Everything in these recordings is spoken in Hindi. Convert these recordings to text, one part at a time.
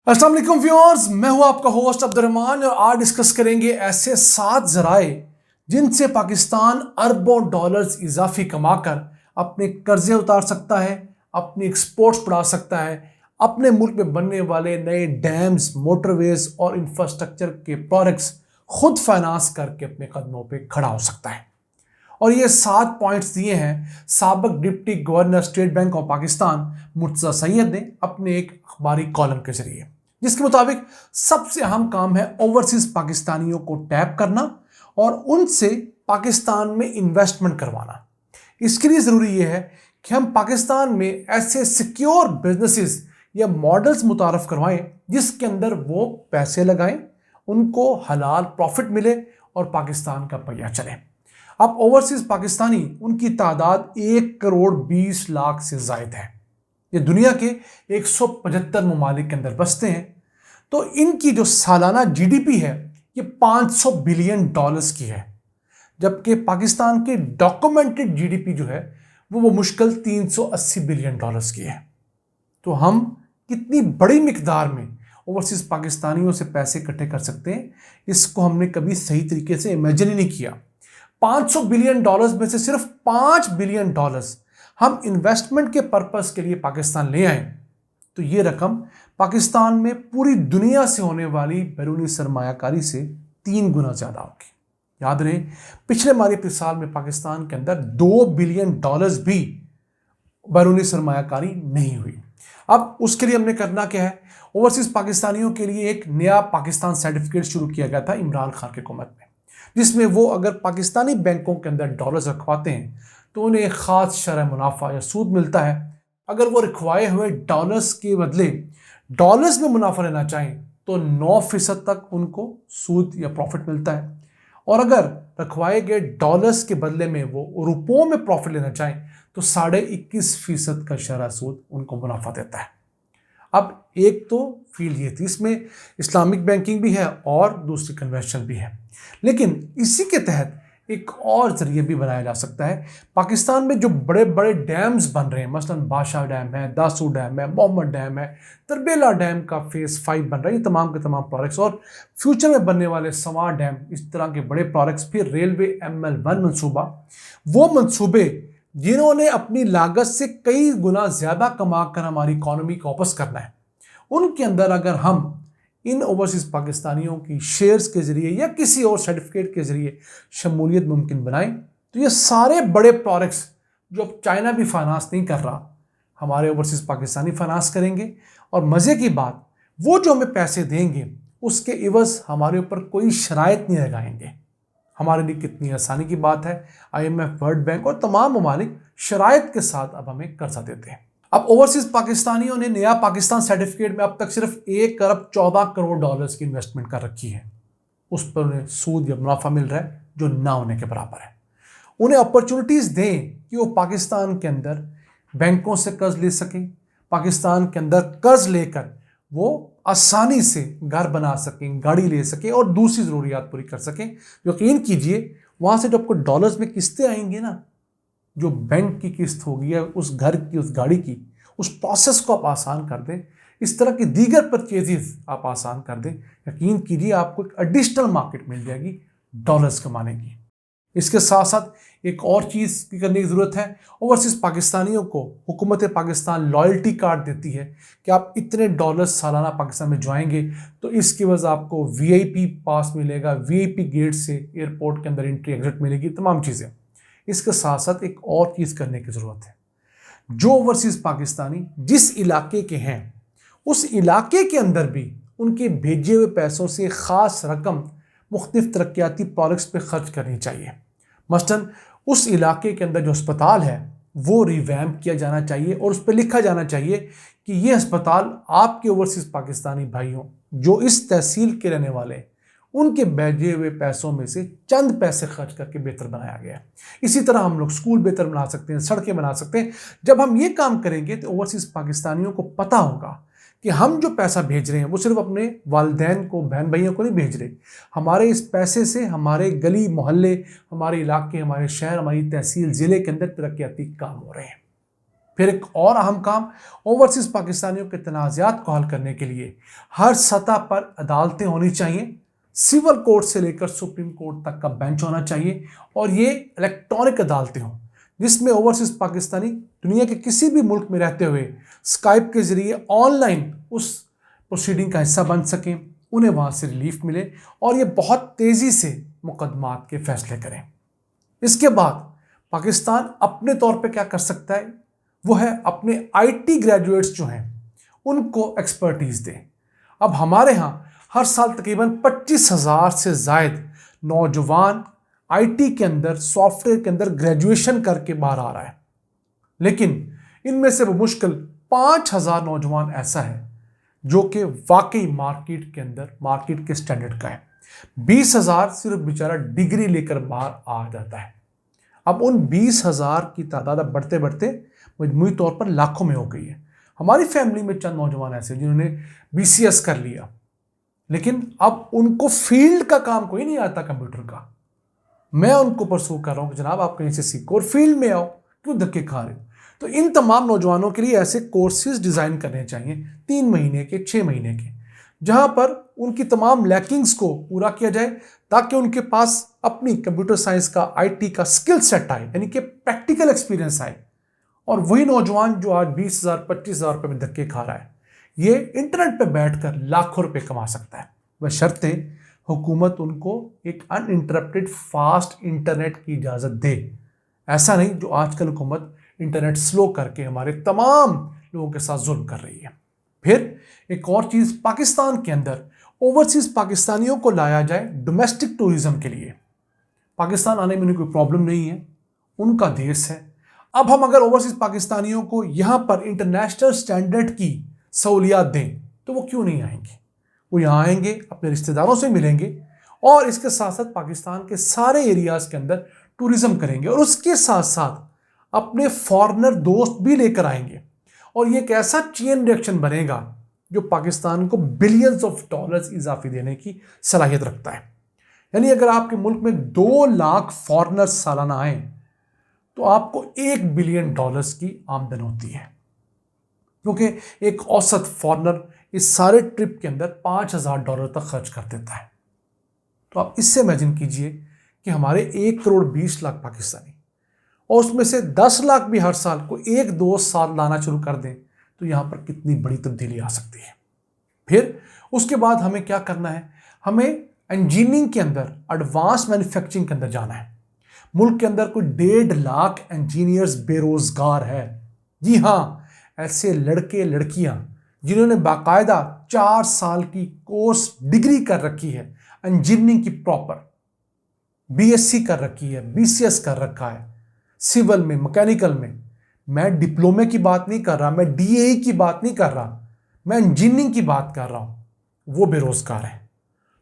अस्सलाम वालेकुम व्यूअर्स, मैं हूं आपका होस्ट अब्दुर्रहमान और आज डिस्कस करेंगे ऐसे 7 जराए जिनसे पाकिस्तान अरबों डॉलर्स इजाफी कमाकर अपने कर्जे उतार सकता है, अपनी एक्सपोर्ट्स बढ़ा सकता है, अपने मुल्क में बनने वाले नए डैम्स, मोटरवेज और इंफ्रास्ट्रक्चर के प्रोजेक्ट्स खुद फाइनेंस करके अपने कदमों पे खड़ा हो सकता है। और ये 7 पॉइंट्स दिए हैं साबिक deputy governor state bank of Pakistan Murtaza Syed ने अपने एक अखबारी कॉलम के जरिए, जिसके मुताबिक सबसे अहम काम है ओवरसीज पाकिस्तानियों को टैप करना और उनसे पाकिस्तान में इन्वेस्टमेंट करवाना। इसके लिए ज़रूरी यह है कि हम पाकिस्तान में ऐसे सिक्योर बिजनेसेस या मॉडल्स मुतारफ़ करवाएं जिसके अंदर वो पैसे लगाएं, उनको हलाल प्रॉफिट मिले और पाकिस्तान का पहिया चले। अब ओवरसीज पाकिस्तानी, उनकी तादाद 1 करोड़ 20 लाख से जायद है। ये दुनिया के 175 ममालिक के अंदर बसते हैं। तो इनकी जो सालाना जीडीपी है ये 500 बिलियन डॉलर्स की है, जबकि पाकिस्तान की डॉक्यूमेंटेड जीडीपी जो है वो मुश्किल 380 बिलियन डॉलर्स की है। तो हम कितनी बड़ी मिकदार में ओवरसीज पाकिस्तानियों से पैसे इकट्ठे कर सकते हैं, इसको हमने कभी सही तरीके से इमेजिन ही नहीं किया। 500 बिलियन डॉलर्स में से सिर्फ 5 बिलियन डॉलर्स हम इन्वेस्टमेंट के पर्पस के लिए पाकिस्तान ले आए तो ये रकम पाकिस्तान में पूरी दुनिया से होने वाली बैरूनी सरमायाकारी से 3 गुना ज़्यादा होगी। याद रहे, पिछले माली साल में पाकिस्तान के अंदर 2 बिलियन डॉलर्स भी बैरूनी सरमायाकारी नहीं हुई। अब उसके लिए हमने करना क्या है? ओवरसीज पाकिस्तानियों के लिए एक नया पाकिस्तान सर्टिफिकेट शुरू किया गया था इमरान खान की हुकूमत में, जिसमें वो अगर पाकिस्तानी बैंकों के अंदर डॉलर्स रखवाते हैं तो उन्हें एक ख़ास शरह मुनाफा या सूद मिलता है। अगर वो रखवाए हुए डॉलर्स के बदले डॉलर्स में मुनाफा लेना चाहें तो 9% तक उनको सूद या प्रॉफिट मिलता है, और अगर रखवाए गए डॉलर्स के बदले में वो रुपयों में प्रॉफिट लेना चाहें तो 21.5% का शरह सूद उनको मुनाफा देता है। अब एक तो फील्ड ये थी, इसमें इस्लामिक बैंकिंग भी है और दूसरी कन्वेंशनल भी है, लेकिन इसी के तहत एक और जरिए भी बनाया जा सकता है। पाकिस्तान में जो बड़े बड़े डैम्स बन रहे हैं, मसलन बादशाह डैम है, दासू डैम है, मोहम्मद डैम है, तरबेला डैम का फेज़ 5 बन रहा है, ये तमाम के तमाम प्रोजेक्ट्स और फ्यूचर में बनने वाले सवार डैम, इस तरह के बड़े प्रोजेक्ट्स, फिर रेलवे ML1 मनसूबा, वो मनसूबे जिन्होंने अपनी लागत से कई गुना ज़्यादा कमा कर हमारी इकॉनमी को वापस करना है, उनके अंदर अगर हम इन ओवरसीज पाकिस्तानियों की शेयर्स के ज़रिए या किसी और सर्टिफिकेट के ज़रिए शमूलियत मुमकिन बनाएं तो ये सारे बड़े प्रोजेक्ट्स जो अब चाइना भी फाइनेंस नहीं कर रहा, हमारे ओवरसीज पाकिस्तानी फाइनेंस करेंगे। और मज़े की बात, वो जो हमें पैसे देंगे उसके इवज़ हमारे ऊपर कोई शराइत नहीं लगाएंगे। हमारे लिए कितनी आसानी की बात है, IMF, वर्ल्ड बैंक और तमाम ममालिक शराइत के साथ अब हमें कर्जा देते हैं। अब ओवरसीज पाकिस्तानियों ने नया पाकिस्तान सर्टिफिकेट में अब तक सिर्फ 1 अरब 14 करोड़ डॉलर्स की इन्वेस्टमेंट कर रखी है। उस पर उन्हें सूद या मुनाफा मिल रहा है जो ना होने के बराबर है। उन्हें अपॉर्चुनिटीज़ दें कि वो पाकिस्तान के अंदर बैंकों से कर्ज ले सकें, पाकिस्तान के अंदर कर्ज लेकर वो आसानी से घर बना सकें, गाड़ी ले सकें और दूसरी ज़रूरियात पूरी कर सकें। यकीन कीजिए, वहाँ से जो आपको डॉलर्स में किस्तें आएंगी ना, जो बैंक की किस्त होगी या उस घर की, उस गाड़ी की, उस प्रोसेस को आप आसान कर दें, इस तरह की दीगर परचेजेस आप आसान कर दें, यकीन कीजिए आपको एक एडिशनल मार्केट मिल जाएगी डॉलर्स कमाने की। इसके साथ साथ एक और चीज़ की करने की ज़रूरत है। ओवरसीज पाकिस्तानियों को हुकूमत पाकिस्तान लॉयल्टी कार्ड देती है कि आप इतने डॉलर्स सालाना पाकिस्तान में जाएंगे तो इसकी वजह आपको VIP पास मिलेगा, VIP गेट से एयरपोर्ट के अंदर एंट्री एग्जिट मिलेगी, तमाम चीज़ें। इसके साथ साथ एक और चीज़ करने की ज़रूरत है। जो ओवरसीज पाकिस्तानी जिस इलाके के हैं उस इलाके के अंदर भी उनके भेजे हुए पैसों से ख़ास रकम मुख्तलिफ तरक्याती प्रोजेक्ट्स पे खर्च करनी चाहिए। मसलन उस इलाके के अंदर जो अस्पताल है वो रिवैम्प किया जाना चाहिए और उस पर लिखा जाना चाहिए कि ये अस्पताल आपके ओवरसीज पाकिस्तानी भाइयों जो इस तहसील के रहने वाले हैं उनके भेजे हुए पैसों में से चंद पैसे खर्च करके बेहतर बनाया गया। इसी तरह हम लोग स्कूल बेहतर बना सकते हैं, सड़कें बना सकते हैं। जब हम ये काम करेंगे तो ओवरसीज पाकिस्तानियों को पता होगा कि हम जो पैसा भेज रहे हैं वो सिर्फ अपने वालिदैन को, बहन भाइयों को नहीं भेज रहे। हमारे इस पैसे से हमारे गली मोहल्ले, हमारे इलाके, हमारे शहर, हमारी तहसील, ज़िले के अंदर तरक्याती काम हो रहे हैं। फिर एक और अहम काम, ओवरसीज पाकिस्तानियों के तनाज़ात को हल करने के लिए हर सतह पर अदालतें होनी चाहिए। सिविल कोर्ट से लेकर सुप्रीम कोर्ट तक का बेंच होना चाहिए और ये इलेक्ट्रॉनिक अदालतें हों, जिसमें ओवरसीज पाकिस्तानी दुनिया के किसी भी मुल्क में रहते हुए स्काइप के जरिए ऑनलाइन उस प्रोसीडिंग का हिस्सा बन सकें, उन्हें वहाँ से रिलीफ मिले और ये बहुत तेज़ी से मुकदमात के फैसले करें। इसके बाद पाकिस्तान अपने तौर पे क्या कर सकता है, वो है अपने आईटी ग्रेजुएट्स जो हैं उनको एक्सपर्टीज दें। अब हमारे यहाँ हर साल तकरीबन 25,000 से ज़ायद नौजवान आईटी के अंदर, सॉफ्टवेयर के अंदर ग्रेजुएशन करके बाहर आ रहा है, लेकिन इनमें से मुश्किल 5,000 नौजवान ऐसा है जो कि वाकई मार्केट के अंदर, मार्केट के स्टैंडर्ड का है। 20,000 सिर्फ बेचारा डिग्री लेकर बाहर आ जाता है। अब उन 20,000 की तादाद अब बढ़ते बढ़ते मजमूई तौर पर लाखों में हो गई है। हमारी फैमिली में चंद नौजवान ऐसे जिन्होंने बीसीएस कर लिया, लेकिन अब उनको फील्ड का काम कोई नहीं आता कंप्यूटर का। मैं उनको परसू कर रहा हूँ कि जनाब आप कहीं से सीखो और फील्ड में आओ, क्यों धक्के खा रहे हो। तो इन तमाम नौजवानों के लिए ऐसे कोर्सेज डिज़ाइन करने चाहिए 3 महीने के, 6 महीने के, जहाँ पर उनकी तमाम लैकिंग्स को पूरा किया जाए ताकि उनके पास अपनी कंप्यूटर साइंस का, आईटी का स्किल सेट आए, यानी कि प्रैक्टिकल एक्सपीरियंस आए। और वही नौजवान जो आज 20,000 25,000 रुपये में धक्के खा रहा है, ये इंटरनेट पे बैठकर लाखों रुपए कमा सकता है, बशर्ते हुकूमत उनको एक अनइंटरप्टेड फास्ट इंटरनेट की इजाज़त दे। ऐसा नहीं जो आजकल हुकूमत इंटरनेट स्लो करके हमारे तमाम लोगों के साथ जुल्म कर रही है। फिर एक और चीज़, पाकिस्तान के अंदर ओवरसीज़ पाकिस्तानियों को लाया जाए डोमेस्टिक टूरिज़्म के लिए। पाकिस्तान आने में उन्हें कोई प्रॉब्लम नहीं है, उनका देश है। अब हम अगर ओवरसीज़ पाकिस्तानियों को यहाँ पर इंटरनेशनल स्टैंडर्ड की सहूलियात दें तो वो क्यों नहीं आएंगे। वो यहाँ आएंगे, अपने रिश्तेदारों से मिलेंगे और इसके साथ साथ पाकिस्तान के सारे एरियाज़ के अंदर टूरिज़्म करेंगे और उसके साथ साथ अपने फॉरेनर दोस्त भी लेकर आएंगे। और ये एक ऐसा चेन रिएक्शन बनेगा जो पाकिस्तान को बिलियंस ऑफ डॉलर्स इजाफी देने की सलाहियत रखता है। यानी अगर आपके मुल्क में 2 लाख फॉरेनर्स सालाना आए तो आपको $1 बिलियन की आमदन होती है, क्योंकि एक औसत फॉरेनर इस सारे ट्रिप के अंदर $5,000 तक खर्च कर देता है। तो आप इससे इमेजिन कीजिए कि हमारे 1 करोड़ 20 लाख पाकिस्तानी, और उसमें से 10 लाख भी हर साल को 1-2 साल लाना शुरू कर दें तो यहाँ पर कितनी बड़ी तब्दीली आ सकती है। फिर उसके बाद हमें क्या करना है, हमें इंजीनियरिंग के अंदर, एडवांस मैन्युफैक्चरिंग के अंदर जाना है। मुल्क के अंदर कोई 1.5 लाख इंजीनियर्स बेरोजगार है। जी हाँ, ऐसे लड़के लड़कियां जिन्होंने बाकायदा 4 साल की कोर्स डिग्री कर रखी है, इंजीनियरिंग की प्रॉपर बीएससी कर रखी है, बीसीएस कर रखा है, सिविल में, मैकेनिकल में। मैं डिप्लोमे की बात नहीं कर रहा, मैं डीएई की बात नहीं कर रहा, मैं इंजीनियरिंग की बात कर रहा हूँ। वो बेरोजगार हैं,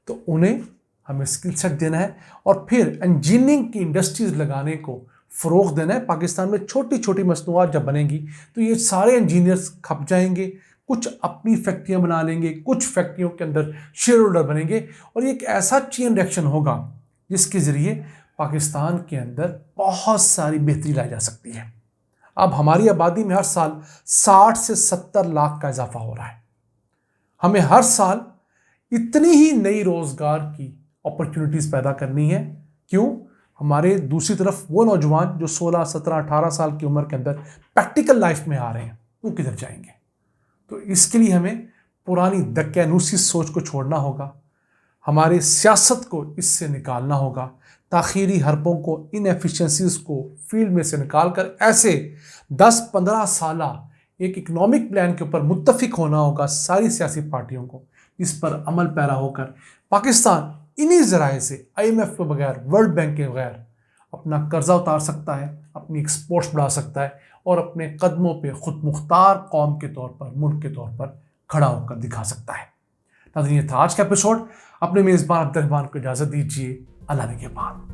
तो उन्हें हमें स्किल सेट देना है और फिर इंजीनियरिंग की इंडस्ट्रीज लगाने को फ़रोग़ देना है। पाकिस्तान में छोटी छोटी मसनूआत जब बनेंगी तो ये सारे इंजीनियर्स खप जाएंगे, कुछ अपनी फैक्ट्रियाँ बना लेंगे, कुछ फैक्ट्रियों के अंदर शेयर होल्डर बनेंगे और ये एक ऐसा चेन रिएक्शन होगा जिसके ज़रिए पाकिस्तान के अंदर बहुत सारी बेहतरी लाई जा सकती है। अब हमारी आबादी में हर साल 60 से 70 लाख का इजाफा हो रहा है। हमें हर साल इतनी ही नई रोज़गार की अपॉर्चुनिटीज़ पैदा करनी है। क्यों? हमारे दूसरी तरफ वो नौजवान जो 16, 17, 18 साल की उम्र के अंदर प्रैक्टिकल लाइफ में आ रहे हैं, वो किधर जाएंगे? तो इसके लिए हमें पुरानी दक्यानूसी सोच को छोड़ना होगा, हमारे सियासत को इससे निकालना होगा, ताख़ीरी हरपों को, इनएफिशिएंसीज़ को फील्ड में से निकाल कर ऐसे 10-15 साला एक इकनॉमिक प्लान के ऊपर मुत्तफिक होना होगा सारी सियासी पार्टियों को, इस पर अमल पैरा होकर पाकिस्तान इन्हीं ज़राए से IMF के बगैर, वर्ल्ड बैंक के बगैर अपना कर्जा उतार सकता है, अपनी एक्सपोर्ट्स बढ़ा सकता है और अपने कदमों पे खुद मुख्तार कौम के तौर पर, मुल्क के तौर पर खड़ा होकर दिखा सकता है। नाज़रीन, ये था आज का एपिसोड। अपने मेज़बान अब्दुर्रहमान को इजाज़त दीजिए। अल्लाह ने के बाद।